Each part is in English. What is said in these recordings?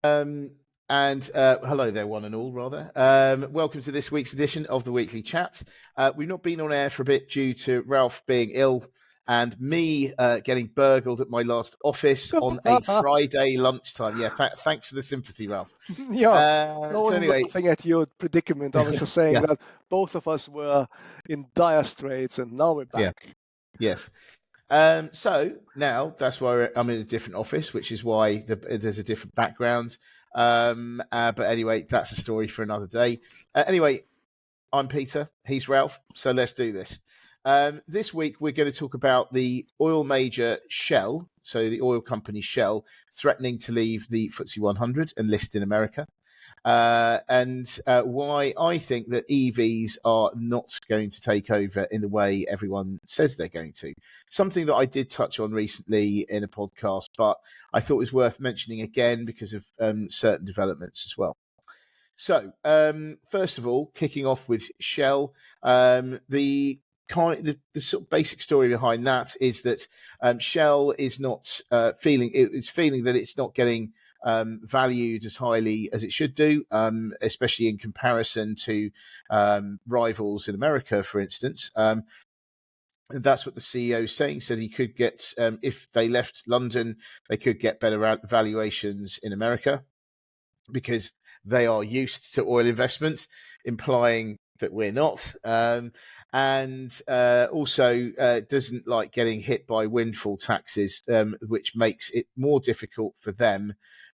Hello there, one and all, rather. Welcome to this week's edition of the Weekly Chat. We've not been on air for a bit due to Ralph being ill and me getting burgled at my last office on a Friday lunchtime. Yeah, thanks for the sympathy, Ralph. Yeah, I So wasn't anyway, laughing at your predicament. I was just saying Yeah. that both of us were in dire straits, and now we're back. Yes. So now that's why I'm in a different office, which is why there's a different background. But anyway, that's a story for another day. Anyway, I'm Peter. He's Ralph. So let's do this. This week, we're going to talk about the oil major Shell, so the oil company Shell, threatening to leave the FTSE 100 and list in America. And why I think that EVs are not going to take over in the way everyone says they're going to. Something that I did touch on recently in a podcast, but I thought was worth mentioning again because of certain developments as well. So, first of all, kicking off with Shell, the sort of basic story behind that is that Shell is not feeling that it's not getting valued as highly as it should do, especially in comparison to rivals in America, for instance. That's what the CEO is saying. Said he could get, if they left London, they could get better valuations in America because they are used to oil investment, implying that we're not, and also doesn't like getting hit by windfall taxes, which makes it more difficult for them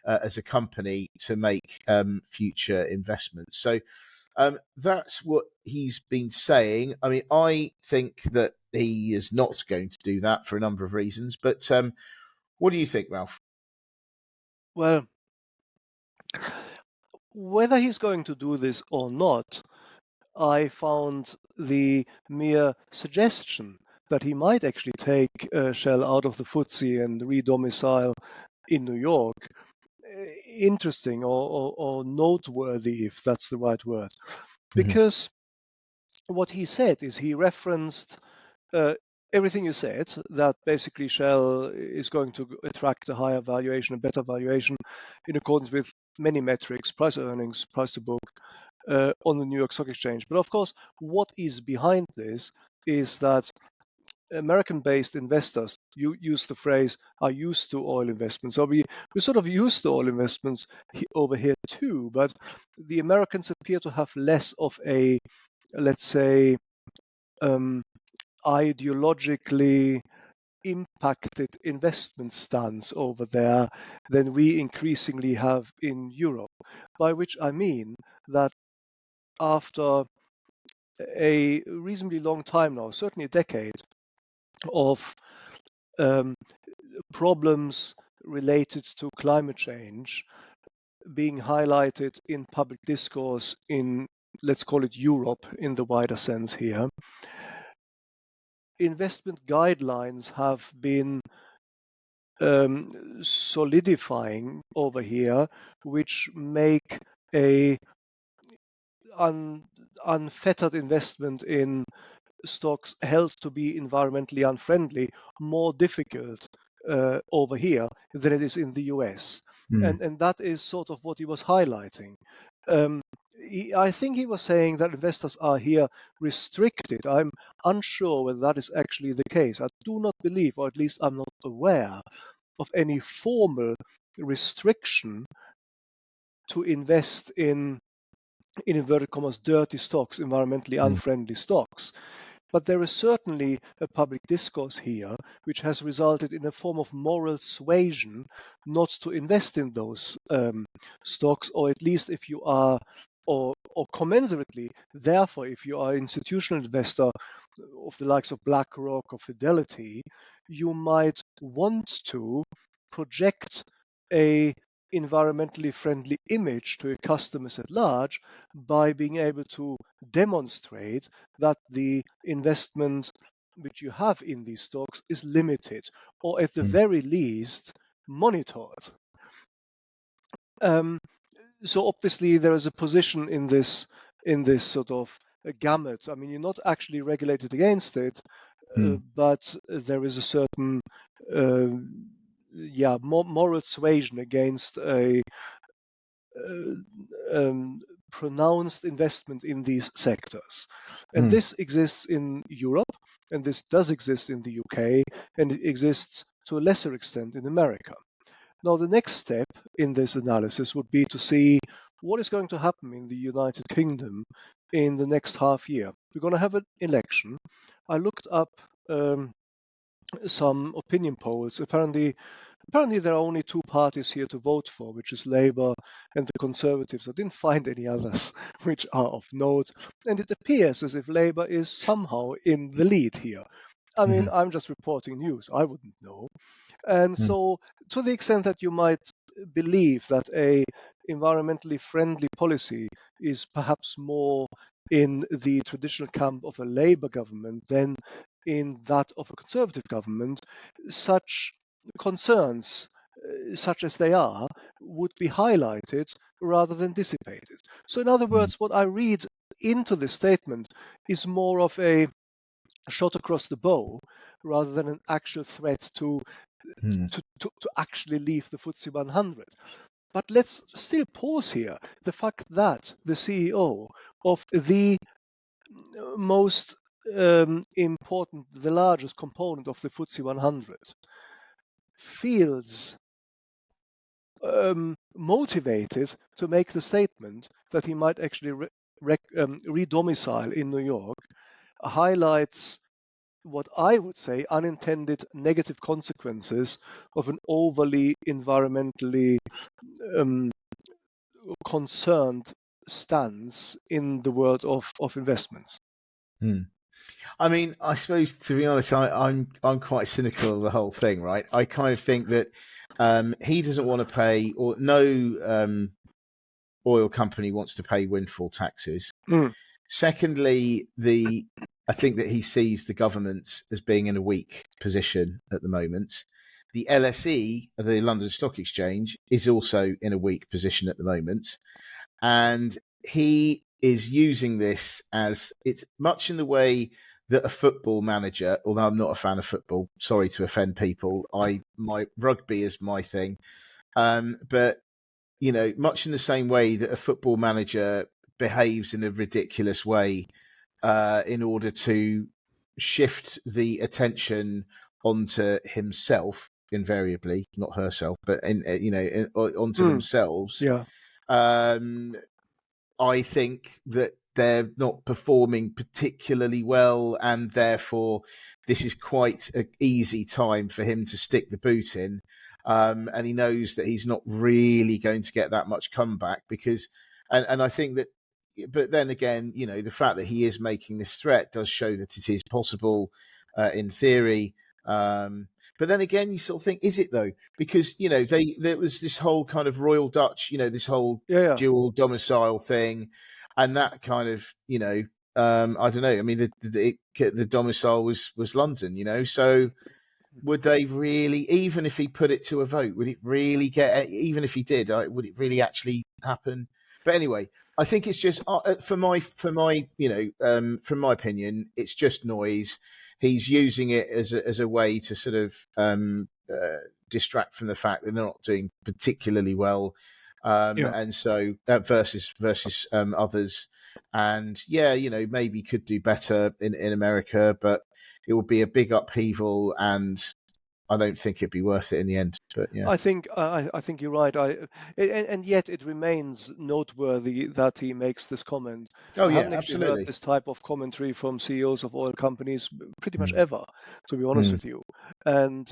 as a company to make future investments. So that's what he's been saying. I mean, I think that he is not going to do that for a number of reasons. But what do you think, Ralph? Well, whether he's going to do this or not, I found the mere suggestion that he might actually take Shell out of the FTSE and re-domicile in New York interesting or noteworthy, if that's the right word. Because what he said is he referenced everything you said, that basically Shell is going to attract a higher valuation, a better valuation, in accordance with many metrics, price earnings, price to book, on the New York Stock Exchange. But of course, what is behind this is that American-based investors, you use the phrase, are used to oil investments. So we're sort of used to oil investments over here too, but the Americans appear to have less of a, let's say, ideologically impacted investment stance over there than we increasingly have in Europe. By which I mean that after a reasonably long time now, certainly a decade, of problems related to climate change being highlighted in public discourse in, let's call it Europe in the wider sense here, investment guidelines have been solidifying over here, which make a unfettered investment in stocks held to be environmentally unfriendly more difficult over here than it is in the US. And that is sort of what he was highlighting. I think he was saying that investors are here restricted. I'm unsure whether that is actually the case. I do not believe, or at least I'm not aware, of any formal restriction to invest in inverted commas, dirty stocks, environmentally unfriendly stocks. But there is certainly a public discourse here which has resulted in a form of moral suasion not to invest in those stocks, or at least if you are, or commensurately, therefore, if you are an institutional investor of the likes of BlackRock or Fidelity, you might want to project a environmentally friendly image to your customers at large by being able to demonstrate that the investment which you have in these stocks is limited, or at the very least monitored. So obviously there is a position in this sort of gamut. I mean, you're not actually regulated against it, but there is a certain moral suasion against a pronounced investment in these sectors. And this exists in Europe, and this does exist in the UK, and it exists to a lesser extent in America. Now, the next step in this analysis would be to see what is going to happen in the United Kingdom in the next half year. We're going to have an election. I looked up some opinion polls. Apparently, there are only two parties here to vote for, which is Labour and the Conservatives. I didn't find any others which are of note, and it appears as if Labour is somehow in the lead here. I mean, I'm just reporting news. I wouldn't know. And so, to the extent that you might believe that a environmentally friendly policy is perhaps more in the traditional camp of a Labour government than in that of a Conservative government, such concerns, such as they are, would be highlighted rather than dissipated. So, in other words, what I read into this statement is more of a shot across the bow rather than an actual threat to actually leave the FTSE 100. But let's still pause here. The fact that the CEO of the most important, the largest component of the FTSE 100, feels motivated to make the statement that he might actually re-domicile in New York highlights what I would say unintended negative consequences of an overly environmentally concerned stance in the world of investments. I mean, I suppose, to be honest, I'm quite cynical of the whole thing, right? I kind of think that he doesn't want to pay, or no oil company wants to pay windfall taxes. Secondly, I think that he sees the government as being in a weak position at the moment. The LSE, the London Stock Exchange, is also in a weak position at the moment. And he is using this as, it's much in the way that a football manager, although I'm not a fan of football, sorry to offend people, my rugby is my thing. But, you know, much in the same way that a football manager behaves in a ridiculous way in order to shift the attention onto himself, invariably, not herself, but onto themselves. Yeah. I think that they're not performing particularly well, and therefore this is quite an easy time for him to stick the boot in. And he knows that he's not really going to get that much comeback because, and I think that, but then again, you know, the fact that he is making this threat does show that it is possible in theory. But then again, you sort of think, is it though? Because, you know, there was this whole kind of Royal Dutch, you know, this whole dual domicile thing, and that kind of, you know, I don't know. I mean, the domicile was London, you know, so would they really, even if he put it to a vote, would it really get, even if he did, would it really actually happen? But anyway, I think it's just, for my, you know, from my opinion, it's just noise. He's using it as a way to sort of distract from the fact that they're not doing particularly well, and so versus others. And yeah, you know, maybe could do better in America, but it would be a big upheaval, and I don't think it'd be worth it in the end. But yeah, I think you're right. And yet it remains noteworthy that he makes this comment. I haven't actually absolutely heard this type of commentary from CEOs of oil companies pretty much ever, to be honest with you. And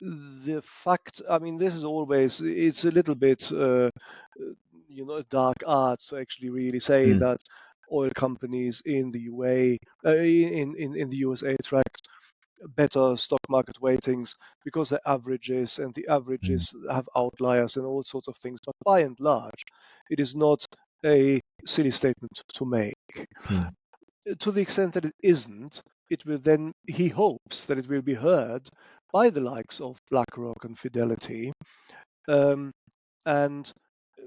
the fact, I mean, this is always, it's a little bit, you know, a dark art to actually really say that oil companies in the in the USA attract better stock market weightings because they're averages, and the averages have outliers and all sorts of things. But by and large, it is not a silly statement to make. To the extent that it isn't, it will then, he hopes that it will be heard by the likes of BlackRock and Fidelity, and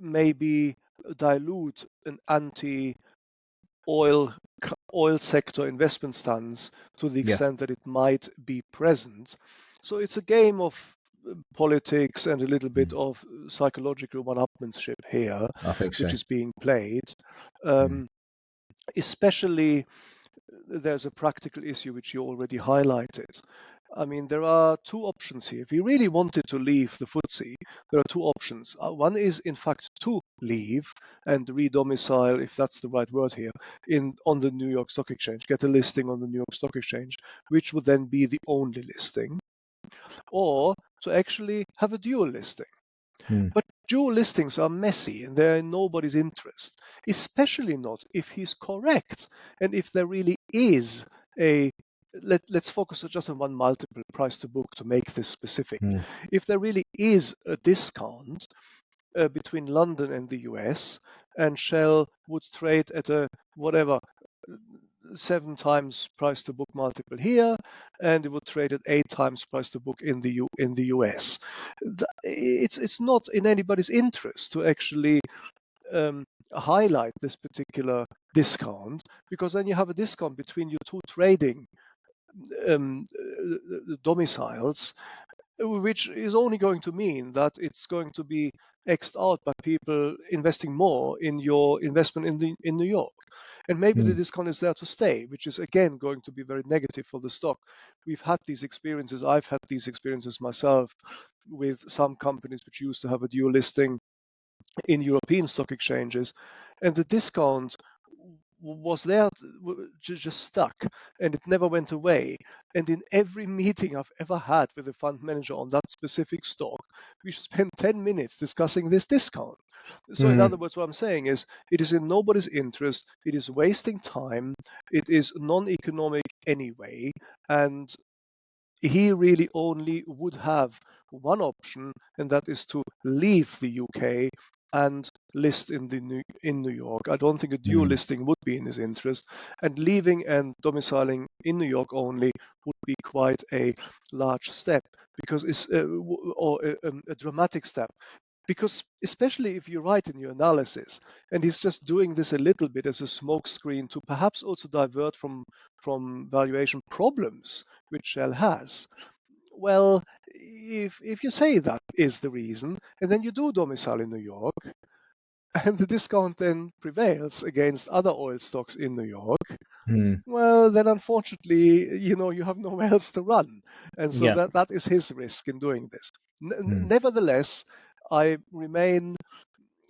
maybe dilute an anti-oil sector investment stance to the extent that it might be present. So it's a game of politics and a little bit of psychological one-upmanship here, I think so. which is being played. Mm. Especially, there's a practical issue which you already highlighted. I mean, there are two options here. If you really wanted to leave the FTSE, there are two options. One is, in fact, to leave and re-domicile, if that's the right word here, on the New York Stock Exchange, get a listing on the New York Stock Exchange, which would then be the only listing, or to actually have a dual listing. Mm. But dual listings are messy and they're in nobody's interest, especially not if he's correct and if there really is a let's focus just on one multiple price to book to make this specific. Mm. If there really is a discount between London and the US, and Shell would trade at a whatever 7 times price to book multiple here, and it would trade at 8 times price to book in the US. It's not in anybody's interest to actually highlight this particular discount, because then you have a discount between your two trading domiciles, which is only going to mean that it's going to be xed out by people investing more in your investment in New York. And maybe the discount is there to stay, which is again going to be very negative for the stock. We've had these experiences. I've had these experiences myself with some companies which used to have a dual listing in European stock exchanges, and the discount was there, just stuck, and it never went away. And in every meeting I've ever had with a fund manager on that specific stock, we spent 10 minutes discussing this discount. So in other words, what I'm saying is, it is in nobody's interest, it is wasting time, it is non-economic anyway, and he really only would have one option, and that is to leave the UK and list in New York. I don't think a dual listing would be in his interest, and leaving and domiciling in New York only would be quite a large step, because it's a dramatic step. Because especially if you write in your analysis, and he's just doing this a little bit as a smokescreen to perhaps also divert from valuation problems which Shell has. Well, if you say that is the reason, and then you do domicile in New York, and the discount then prevails against other oil stocks in New York, well, then unfortunately, you have nowhere else to run. And so Yeah. that is his risk in doing this. Nevertheless, I remain,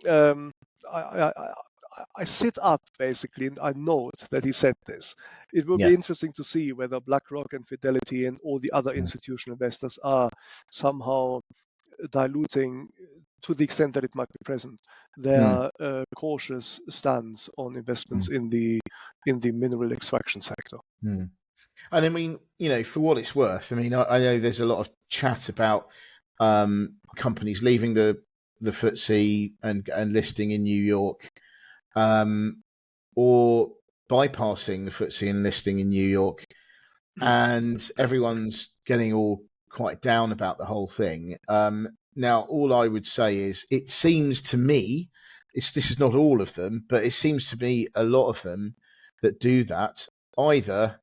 um, I sit up basically, and I note that he said this. It will be Yeah. interesting to see whether BlackRock and Fidelity and all the other institutional investors are somehow diluting, to the extent that it might be present, their cautious stance on investments in the mineral extraction sector. And I mean, for what it's worth, I mean, I know there's a lot of chat about companies leaving the FTSE and listing in New York, or bypassing the FTSE and listing in New York, and everyone's getting all quite down about the whole thing. Now, all I would say is, it seems to me, this is not all of them, but it seems to me a lot of them that do that, either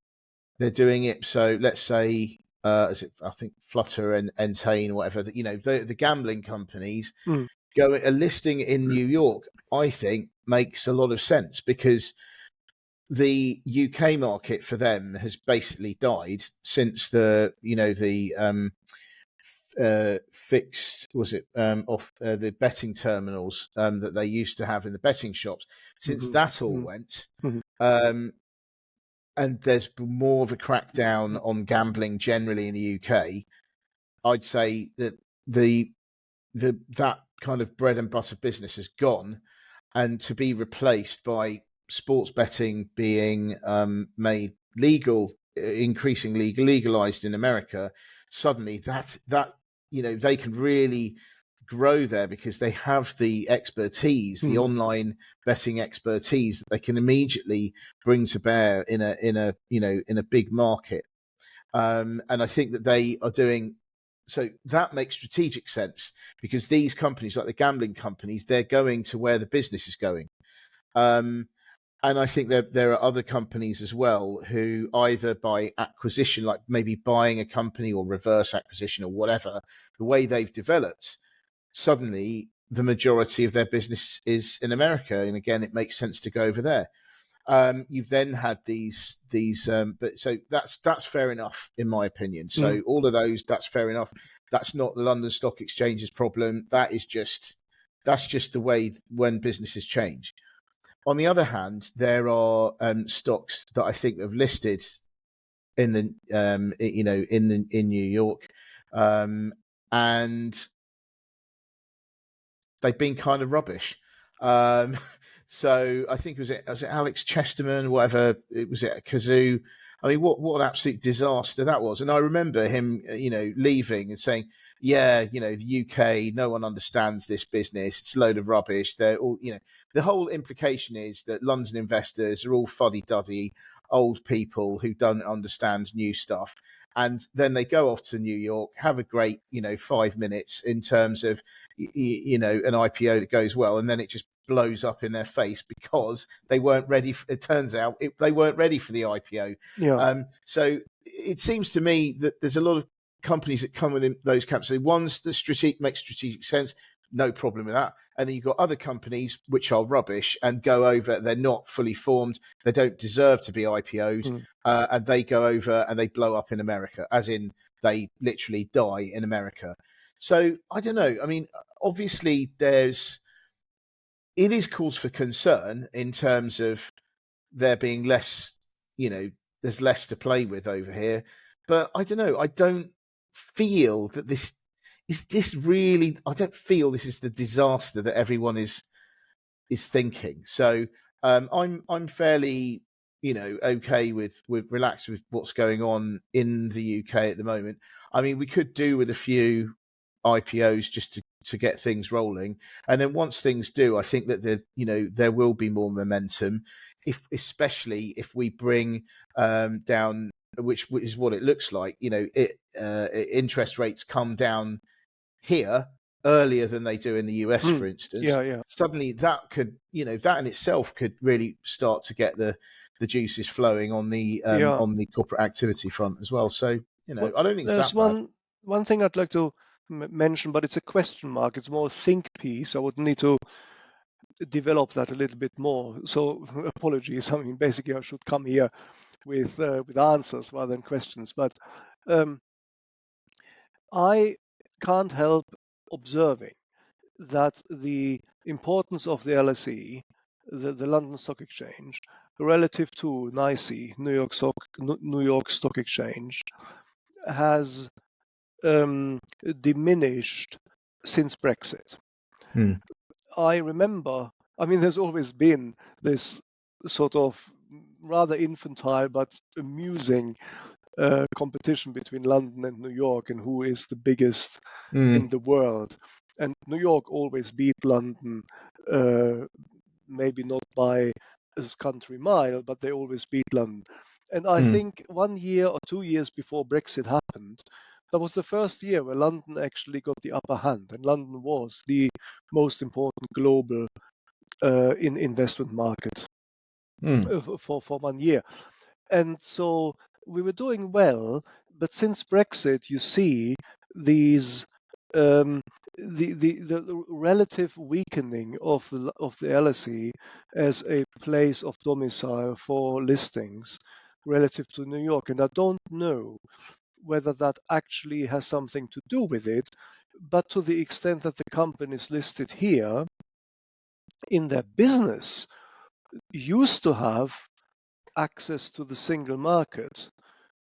they're doing it, so let's say, I think Flutter and Entain or whatever, the gambling companies going a listing in New York, I think makes a lot of sense, because the UK market for them has basically died since the fixed, was it off the betting terminals that they used to have in the betting shops. Since that all went, and there's more of a crackdown on gambling generally in the UK, I'd say that that kind of bread and butter business has gone, and to be replaced by sports betting being made legal, increasingly legalized in America, suddenly that they can really grow there, because they have the expertise, the online betting expertise, that they can immediately bring to bear in a big market. And I think that they are doing so. That makes strategic sense, because these companies, like the gambling companies, they're going to where the business is going. And I think there are other companies as well who either by acquisition, like maybe buying a company or reverse acquisition or whatever, the way they've developed, suddenly the majority of their business is in America. And again, it makes sense to go over there. You've then had but so that's fair enough in my opinion. So all of those, that's fair enough. That's not the London Stock Exchange's problem. That's just the way when businesses change. On the other hand, there are stocks that I think have listed in the in New York, and they've been kind of rubbish. So I think was it Alex Chesterman, whatever it was, at Kazoo. I mean, what an absolute disaster that was. And I remember him, leaving and saying, "Yeah, the UK, no one understands this business. It's a load of rubbish." They're all, the whole implication is that London investors are all fuddy-duddy, old people who don't understand new stuff. And then they go off to New York, have a great, 5 minutes in terms of, an IPO that goes well, and then it just blows up in their face because they weren't ready. It turns out they weren't ready for the IPO. Yeah. So it seems to me that there's a lot of companies that come within those camps. So ones that make strategic sense, no problem with that. And then you've got other companies which are rubbish and go over. They're not fully formed. They don't deserve to be IPO'd, and they go over and they blow up in America, as in they literally die in America. So I don't know. I mean, obviously it is cause for concern in terms of there being less, there's less to play with over here. But I don't know. I don't feel that this really. I don't feel this is the disaster that everyone is thinking. So I'm fairly, okay with relaxed with what's going on in the UK at the moment. I mean, we could do with a few IPOs just to get things rolling, and then once things do, I think that there will be more momentum, especially if we bring down, which is what it looks like. Interest rates come down here earlier than they do in the US, for instance. Yeah. Suddenly, that could, that in itself could really start to get the juices flowing on the corporate activity front as well. So, Well, I don't think it's there's that bad. one thing I'd like to mention, but it's a question mark. It's more a think piece. I would need to develop that a little bit more. So apologies. I mean, basically, I should come here with answers rather than questions. But I can't help observing that the importance of the LSE, the London Stock Exchange, relative to NYSE, New York Stock Exchange, has diminished since Brexit. I remember, there's always been this sort of rather infantile but amusing competition between London and New York and who is the biggest in the world. And New York always beat London, maybe not by a country mile, but they always beat London. And I think 1 year or 2 years before Brexit happened, that was the first year where London actually got the upper hand, and London was the most important global investment market for 1 year. And so we were doing well, but since Brexit, you see these the relative weakening of the LSE as a place of domicile for listings relative to New York, and I don't know whether that actually has something to do with it, but to the extent that the companies listed here in their business used to have access to the single market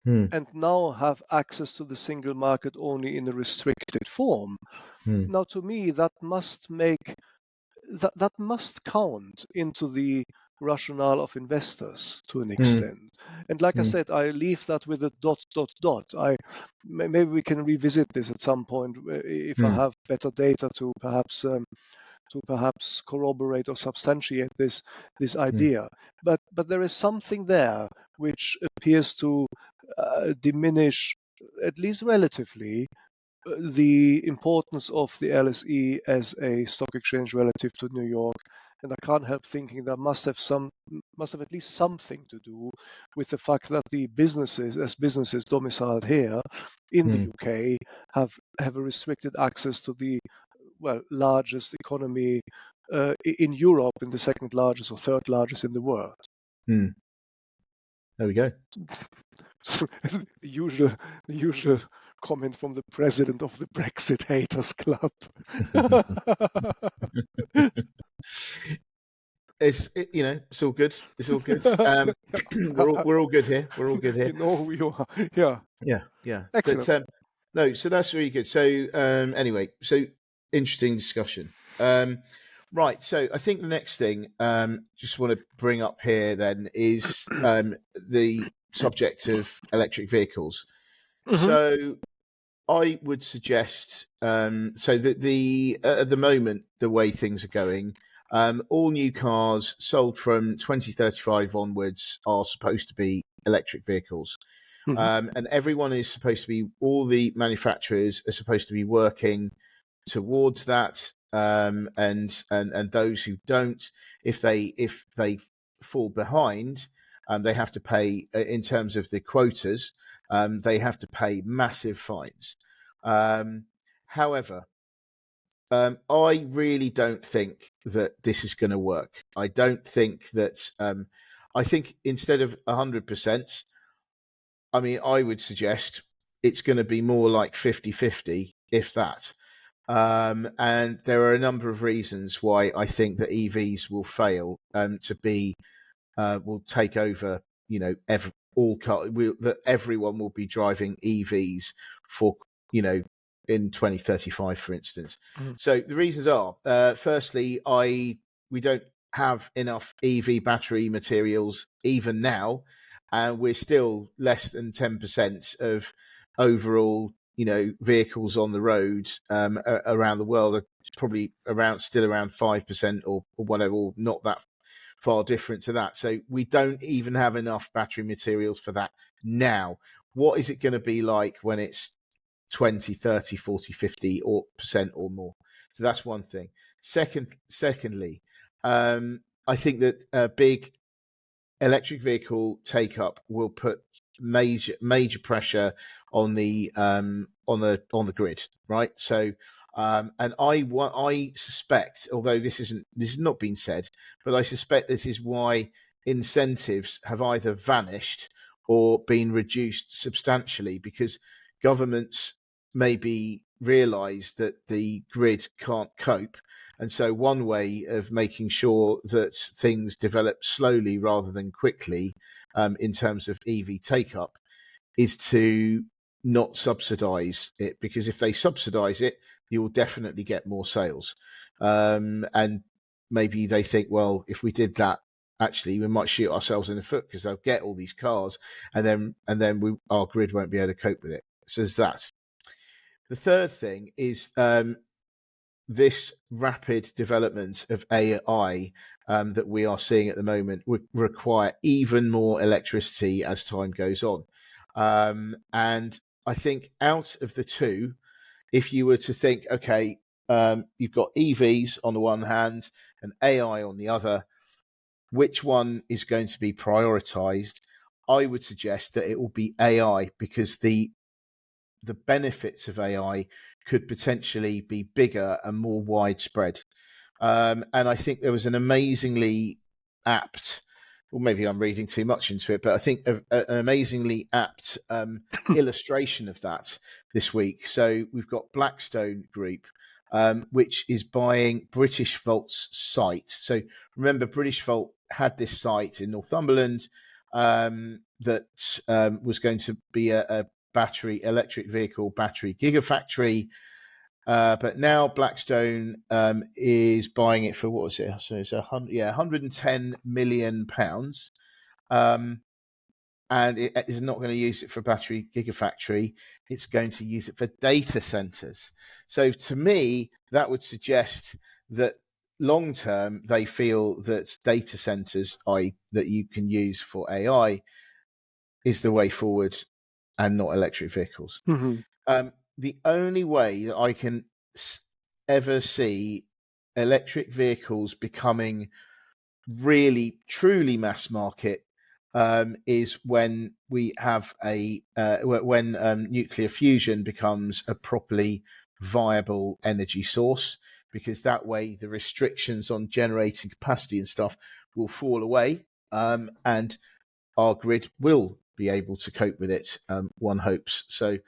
and now have access to the single market only in a restricted form. Now, to me, that must count into the rationale of investors to an extent. And like I said, I leave that with a ... Maybe we can revisit this at some point if I have better data to perhaps corroborate or substantiate this idea. But there is something there which appears to diminish, at least relatively, the importance of the LSE as a stock exchange relative to New York and I can't help thinking that must have at least something to do with the fact that the businesses domiciled here in the UK have a restricted access to the largest economy in Europe, and the second largest or third largest in the world. There we go. the usual comment from the president of the Brexit haters club. It's all good. It's all good. We're all good here. We're all good here. You know we are. Yeah. Yeah. Excellent. But no, so that's really good. So anyway, so interesting discussion. Right. So I think the next thing just want to bring up here then is the subject of electric vehicles. Mm-hmm. So I would suggest so that at the moment the way things are going, all new cars sold from 2035 onwards are supposed to be electric vehicles. Mm-hmm. And everyone is supposed to be, all the manufacturers are supposed to be working towards that. And those who don't, if they fall behind, they have to pay in terms of the quotas. They have to pay massive fines. However, I really don't think that this is going to work. I don't think that. I think instead of 100%, I mean, I would suggest it's going to be more like 50-50, if that. And there are a number of reasons why I think that EVs will fail to be, will take over, that everyone will be driving EVs for, in 2035, for instance. Mm-hmm. So the reasons are, firstly, we don't have enough EV battery materials even now, and we're still less than 10% of overall, vehicles on the road around the world are probably still around 5% or whatever, or not that far different to that. So we don't even have enough battery materials for that now. What is it going to be like when it's 20, 30, 40, 50 or percent or more? So that's one thing. Secondly, I think that a big electric vehicle take up will put major pressure on the grid, right? So, and I suspect, although this has not been said, but I suspect this is why incentives have either vanished or been reduced substantially, because governments maybe realise that the grid can't cope. And so one way of making sure that things develop slowly rather than quickly in terms of EV take-up is to not subsidise it, because if they subsidise it, you will definitely get more sales. And maybe they think, well, if we did that, actually, we might shoot ourselves in the foot, because they'll get all these cars, and then our grid won't be able to cope with it. So there's that. The third thing is this rapid development of AI that we are seeing at the moment would require even more electricity as time goes on. And I think out of the two, if you were to think, okay, you've got EVs on the one hand and AI on the other, which one is going to be prioritized? I would suggest that it will be AI, because the benefits of AI could potentially be bigger and more widespread. And I think there was an amazingly apt, or maybe I'm reading too much into it, but I think an amazingly apt illustration of that this week. So we've got Blackstone Group, which is buying British Volt's site. So remember, British Volt had this site in Northumberland that was going to be a electric vehicle battery gigafactory, but now Blackstone is buying it for, what was it? So it's 110 million pounds, and it is not going to use it for battery gigafactory. It's going to use it for data centers. So to me, that would suggest that long term they feel that data centers, that you can use for AI, is the way forward, and not electric vehicles. Mm-hmm. The only way that I can ever see electric vehicles becoming really truly mass market is when we have when nuclear fusion becomes a properly viable energy source, because that way the restrictions on generating capacity and stuff will fall away, and our grid will be able to cope with it. One hopes so.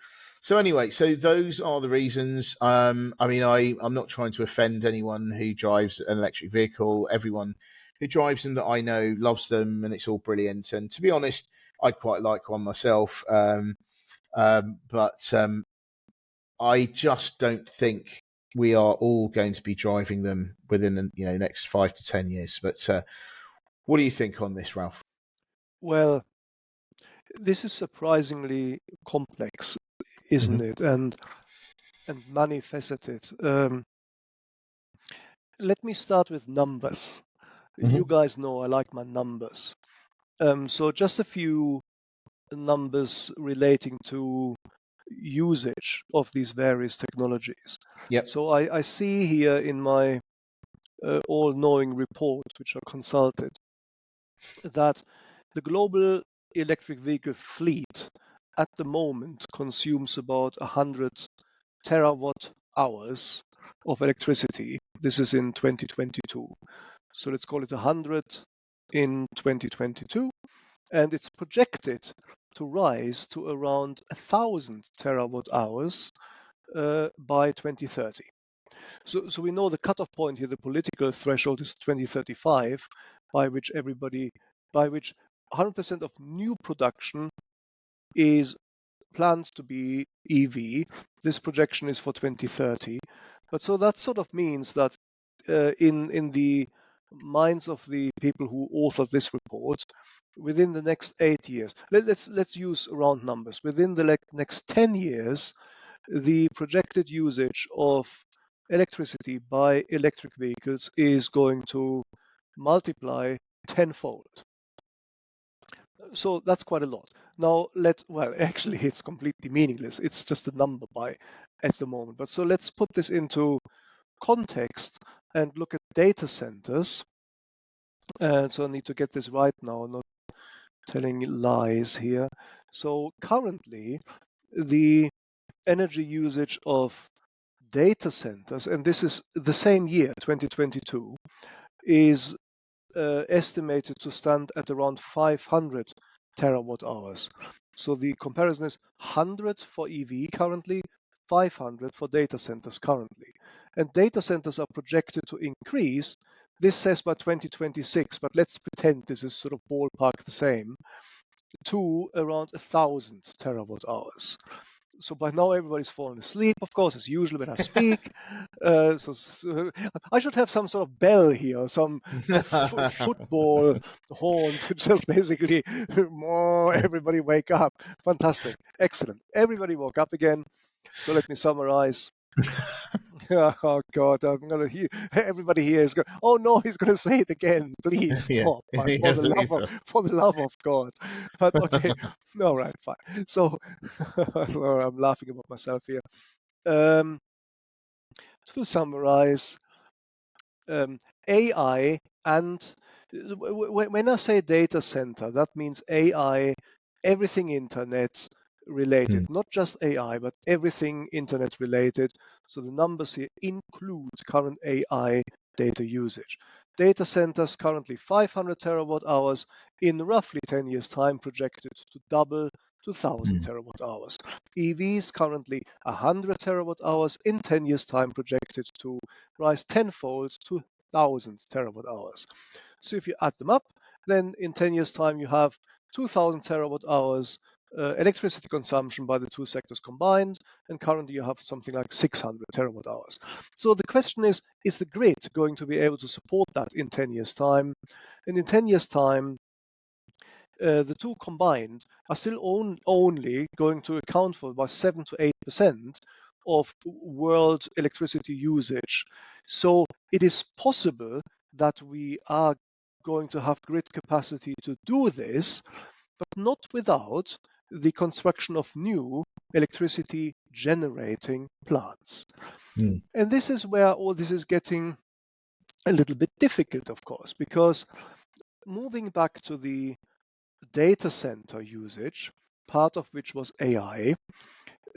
So anyway, so those are the reasons. I mean, I'm not trying to offend anyone who drives an electric vehicle. Everyone who drives them that I know loves them, and it's all brilliant. And to be honest, I quite like one myself. But I just don't think we are all going to be driving them within the next 5 to 10 years. But what do you think on this, Ralph? Well, this is surprisingly complex, isn't it? And many-faceted. Let me start with numbers. You guys know I like my numbers. So just a few numbers relating to usage of these various technologies. Yep. So I see here in my all-knowing report, which I consulted, that the global electric vehicle fleet at the moment consumes about 100 terawatt hours of electricity. This is in 2022. So let's call it 100 in 2022. And it's projected to rise to around 1,000 terawatt hours by 2030. So we know the cutoff point here, the political threshold is 2035, by which 100% of new production is planned to be EV. This projection is for 2030. But so that sort of means that in the minds of the people who authored this report, within the next 8 years, let's use round numbers. Within the next 10 years, the projected usage of electricity by electric vehicles is going to multiply tenfold. So that's quite a lot. Now actually it's completely meaningless. It's just a number at the moment. But so let's put this into context and look at data centers. And so I need to get this right now, not telling lies here. So currently the energy usage of data centers, and this is the same year, 2022, is estimated to stand at around 500 terawatt hours. So the comparison is 100 for EV currently, 500 for data centers currently. And data centers are projected to increase. This says by 2026, but let's pretend this is sort of ballpark the same, to around 1,000 terawatt hours. So by now everybody's fallen asleep, of course, as usual when I speak. So I should have some sort of bell here, some sort of football horn to just basically, everybody wake up. Fantastic, excellent. Everybody woke up again. So let me summarize. Oh God, I'm gonna hear everybody here is going. Oh no, he's gonna say it again. Please Yeah. stop, for the love of God. But okay, all right, fine. So I'm laughing about myself here. To summarize, AI and when I say data center, that means AI, everything internet related, not just AI, but everything internet related. So the numbers here include current AI data usage. Data centers currently 500 terawatt hours, in roughly 10 years time projected to double to 1,000 terawatt hours. EVs currently 100 terawatt hours, in 10 years time projected to rise tenfold to 1,000 terawatt hours. So if you add them up, then in 10 years time you have 2,000 terawatt hours electricity consumption by the two sectors combined, and currently you have something like 600 terawatt hours. So the question is the grid going to be able to support that in 10 years time? And in 10 years time, the two combined are still only going to account for about 7 to 8% of world electricity usage. So it is possible that we are going to have grid capacity to do this, but not without the construction of new electricity generating plants. And this is where all this is getting a little bit difficult, of course, because moving back to the data center usage, part of which was AI,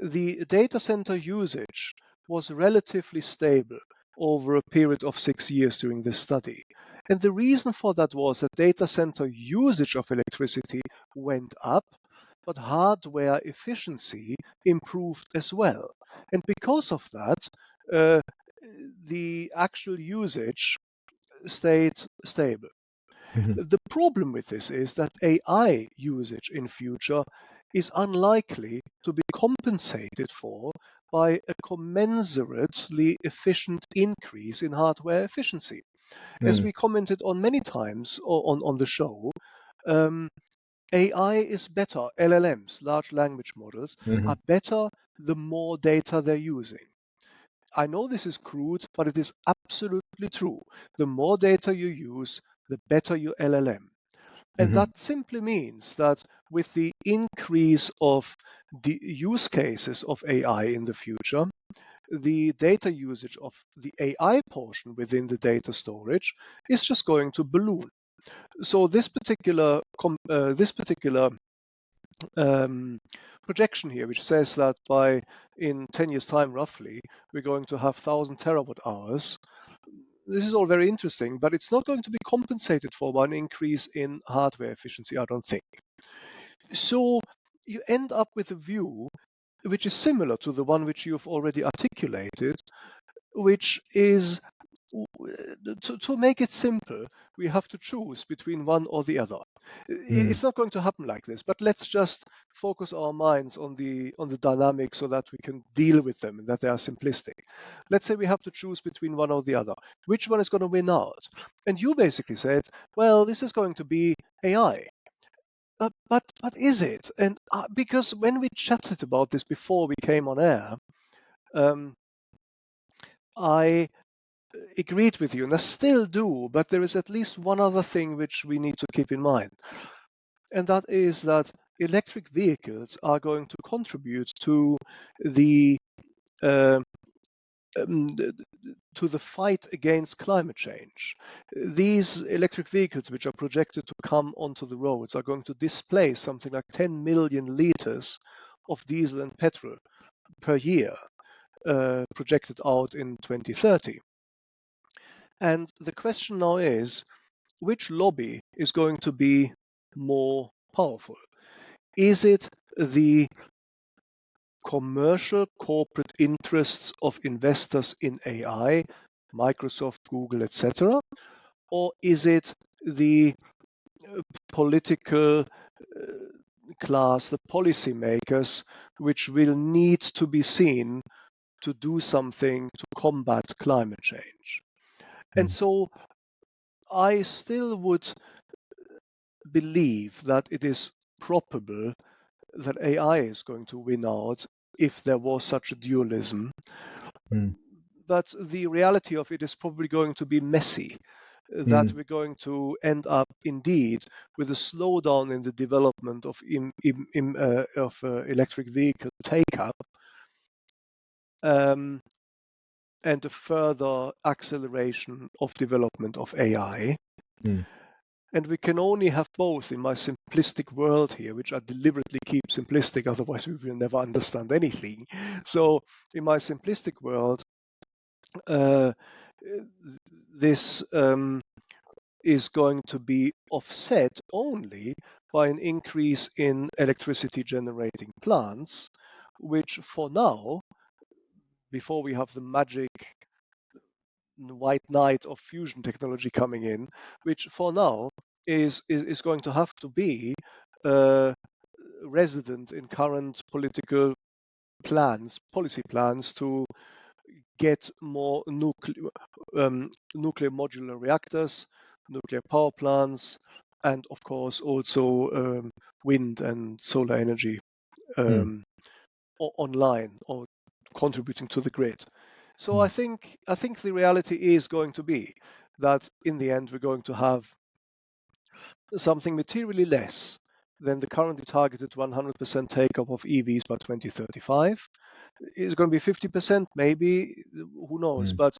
the data center usage was relatively stable over a period of 6 years during this study. And the reason for that was that data center usage of electricity went up, but hardware efficiency improved as well. And because of that, uh, the actual usage stayed stable. Mhm. The problem with this is that AI usage in future is unlikely to be compensated for by a commensurately efficient increase in hardware efficiency. As Mm. we commented on many times on the show, AI is better. LLMs, large language models, are Mhm. better the more data they're using. I know this is crude, but it is absolutely true. The more data you use, the better your LLM. And Mhm. that simply means that with the increase of the use cases of AI in the future, the data usage of the AI portion within the data storage is just going to balloon. So this particular projection here, which says that by in 10 years' time, roughly, we're going to have 1,000 terawatt hours. This is all very interesting, but it's not going to be compensated for by an increase in hardware efficiency, I don't think. So you end up with a view which is similar to the one which you've already articulated, which is to make it simple, we have to choose between one or the other. Mm. It's not going to happen like this, but let's just focus our minds on the dynamics so that we can deal with them and that they are simplistic. Let's say we have to choose between one or the other. Which one is going to win out? And you basically said, well, this is going to be AI. But is it? And because when we chatted about this before we came on air, um, I agreed with you, and I still do, but there is at least one other thing which we need to keep in mind, and that is that electric vehicles are going to contribute the uh, um, to the fight against climate change. These electric vehicles, which are projected to come onto the roads, are going to displace something like 10 million liters of diesel and petrol per year, projected out in 2030. And the question now is, which lobby is going to be more powerful? Is it the commercial corporate interests of investors in AI, Microsoft, Google, etc., or is it the political class, the policymakers, which will need to be seen to do something to combat climate change? And Mm. so I still would believe that it is probable that AI is going to win out if there was such a dualism. Mm. But the reality of it is probably going to be messy, that Mm. we're going to end up indeed with a slowdown in the development of electric vehicle take-up, um, and a further acceleration of development of AI. Mm. And we can only have both in my simplistic world here, which I deliberately keep simplistic, otherwise we will never understand anything. So in my simplistic world, uh, this is going to be offset only by an increase in electricity generating plants, which for now, before we have the magic white knight of fusion technology coming in, which for now is going to have to be resident in current political plans, policy plans to get more nuclear modular reactors, nuclear power plants, and of course also wind and solar energy Mm. um, online or contributing to the grid. So I Mm. think I think the reality is going to be that in the end we're going to have something materially less than the currently targeted 100% take-up of EVs by 2035. It's going to be 50%, maybe, who knows? Mm. But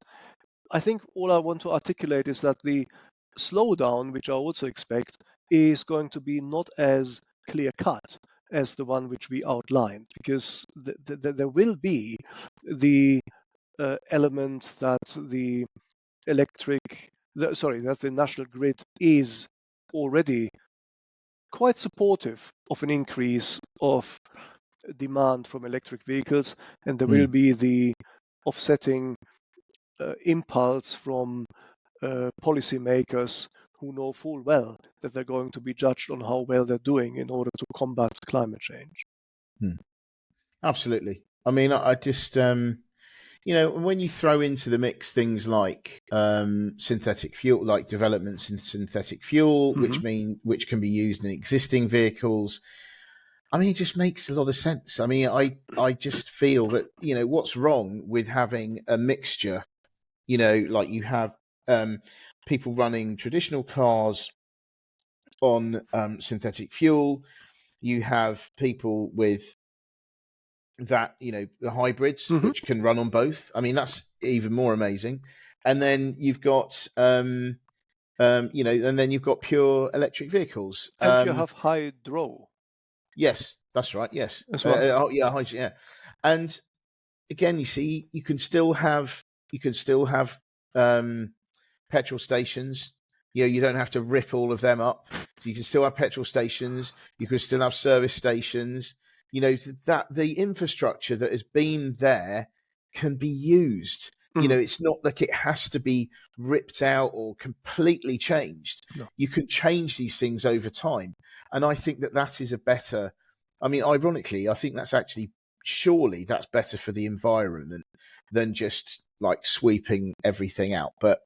I think all I want to articulate is that the slowdown, which I also expect, is going to be not as clear cut as the one which we outlined, because there will be the element that the that the national grid is already quite supportive of an increase of demand from electric vehicles, and there will Mm. be the offsetting impulse from policymakers who know full well that they're going to be judged on how well they're doing in order to combat climate change. Mm. Absolutely. I mean, I just when you throw into the mix things like synthetic fuel, like developments in synthetic fuel, Mm-hmm. which can be used in existing vehicles, I mean, it just makes a lot of sense. I mean, I just feel that what's wrong with having a mixture. Like you have people running traditional cars on synthetic fuel. You have people with that, the hybrids, Mm-hmm. which can run on both. I mean, that's even more amazing. And then you've got, and then you've got pure electric vehicles. And you have hydro Yes, that's right. Yes. as well. Yeah. Yeah. And again, you see, you can still have petrol stations. You don't have to rip all of them up. So you can still have petrol stations. You can still have service stations. That the infrastructure that has been there can be used. Mm. It's not like it has to be ripped out or completely changed. No. You can change these things over time. And I think that is a better, I mean, ironically, I think that's actually, surely that's better for the environment than just like sweeping everything out. But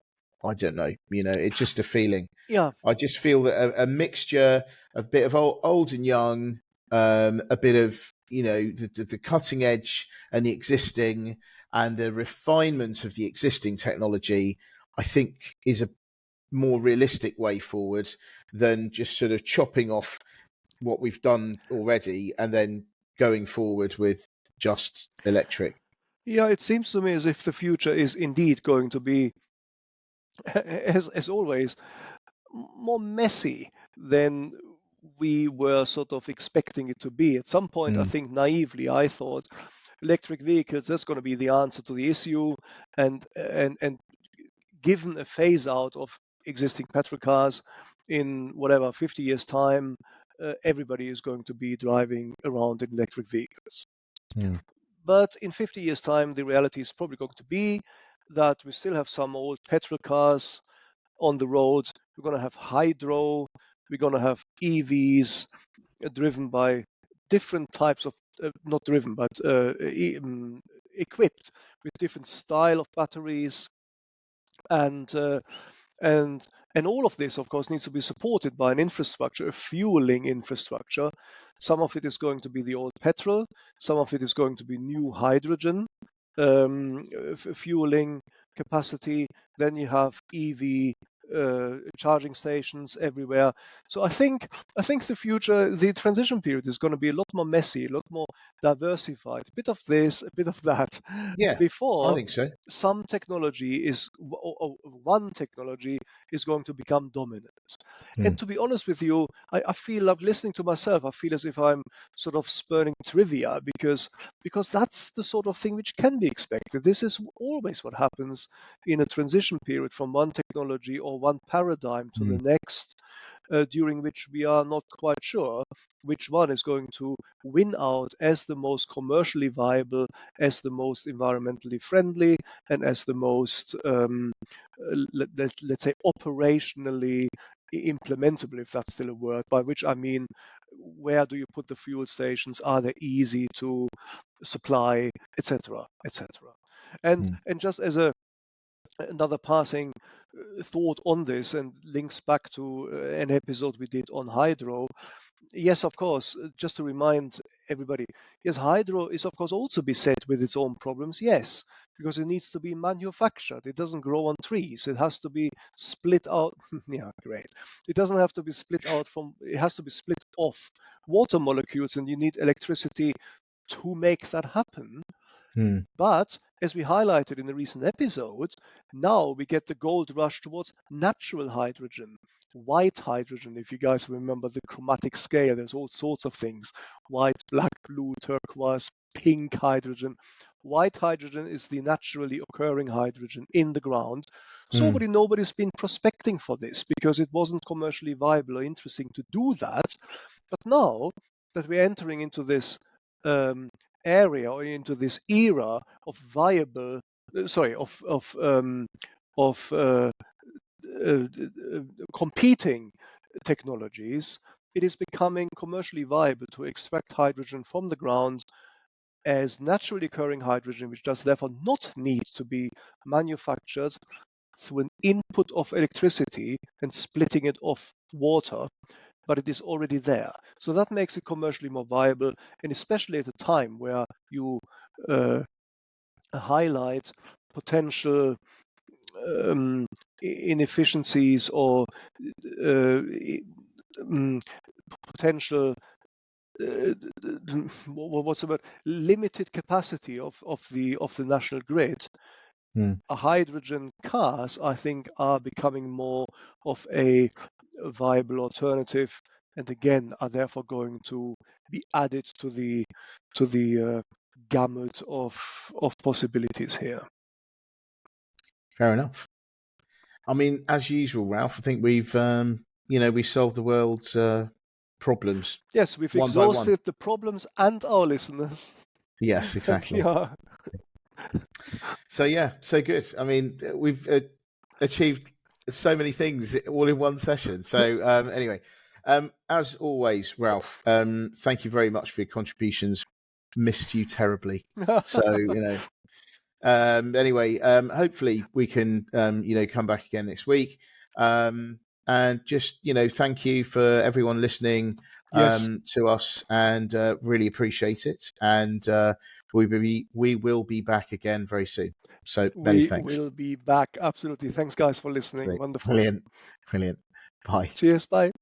I don't know. It's just a feeling. Yeah. I just feel that a mixture, a bit of old and young, a bit of the cutting edge and the existing, and the refinement of the existing technology, I think is a more realistic way forward than just sort of chopping off what we've done already and then going forward with just electric. Yeah, it seems to me as if the future is indeed going to be, as always, more messy than we were sort of expecting it to be. At some point, I Mm. think naively, I thought electric vehicles, that's going to be the answer to the issue, and given a phase out of existing petrol cars in whatever 50 years time, everybody is going to be driving around in electric vehicles. Mm. But in 50 years time, the reality is probably going to be that we still have some old petrol cars on the roads. We're going to have hydro. We're going to have EVs driven by different types of, not driven, but equipped with different style of batteries, and and and all of this, of course, needs to be supported by an infrastructure, a fueling infrastructure. Some of it is going to be the old petrol, some of it is going to be new hydrogen fueling capacity. Then you have EV charging stations everywhere. So I think the future, the transition period, is going to be a lot more messy, a lot more diversified, a bit of this, a bit of that, Yeah, I before think so. some technology is, or one technology is going to become dominant. And Mm. to be honest with you, I feel like listening to myself, I feel as if I'm sort of spurning trivia, because that's the sort of thing which can be expected. This is always what happens in a transition period from one technology or one paradigm to the Mm. next, during which we are not quite sure which one is going to win out as the most commercially viable, as the most environmentally friendly, and as the most, let's say, operationally implementable, if that's still a word, by which I mean, where do you put the fuel stations? Are they easy to supply, etc., etc. Mm. And just as another passing thought on this, and links back to an episode we did on hydro. Yes, of course, just to remind everybody, yes, hydro is of course also beset with its own problems, yes, because it needs to be manufactured. It doesn't grow on trees. It has to be split out. Yeah, great. It doesn't have to be split out from, it has to be split off water molecules, and you need electricity to make that happen. But as we highlighted in the recent episode, now we get the gold rush towards natural hydrogen, white hydrogen. If you guys remember the chromatic scale, there's all sorts of things: white, black, blue, turquoise, pink hydrogen. White hydrogen is the naturally occurring hydrogen in the ground. So nobody's been prospecting for this because it wasn't commercially viable or interesting to do that. But now that we're entering into this area or into this era of viable, competing technologies, it is becoming commercially viable to extract hydrogen from the ground as naturally occurring hydrogen, which does therefore not need to be manufactured through an input of electricity and splitting it off water, but it is already there. So that makes it commercially more viable, and especially at a time where you highlight potential inefficiencies or potential what's the word, limited capacity of the national grid. Hydrogen cars, I think, are becoming more of a viable alternative, and again are therefore going to be added to the gamut of possibilities here. Fair enough. I mean, as usual, Ralph, I think we've we solved the world's problems. Yes, we've one by one. exhausted the problems and our listeners. Yes, exactly. Yeah. So yeah, so good. I mean, we've achieved so many things all in one session. So anyway, as always, Ralph, thank you very much for your contributions. Missed you terribly. So anyway, hopefully we can come back again next week. And just thank you for everyone listening to us, and really appreciate it. And we will be back again very soon. So many thanks. We will be back. Absolutely. Thanks, guys, for listening. Great. Wonderful. Brilliant. Bye. Cheers. Bye.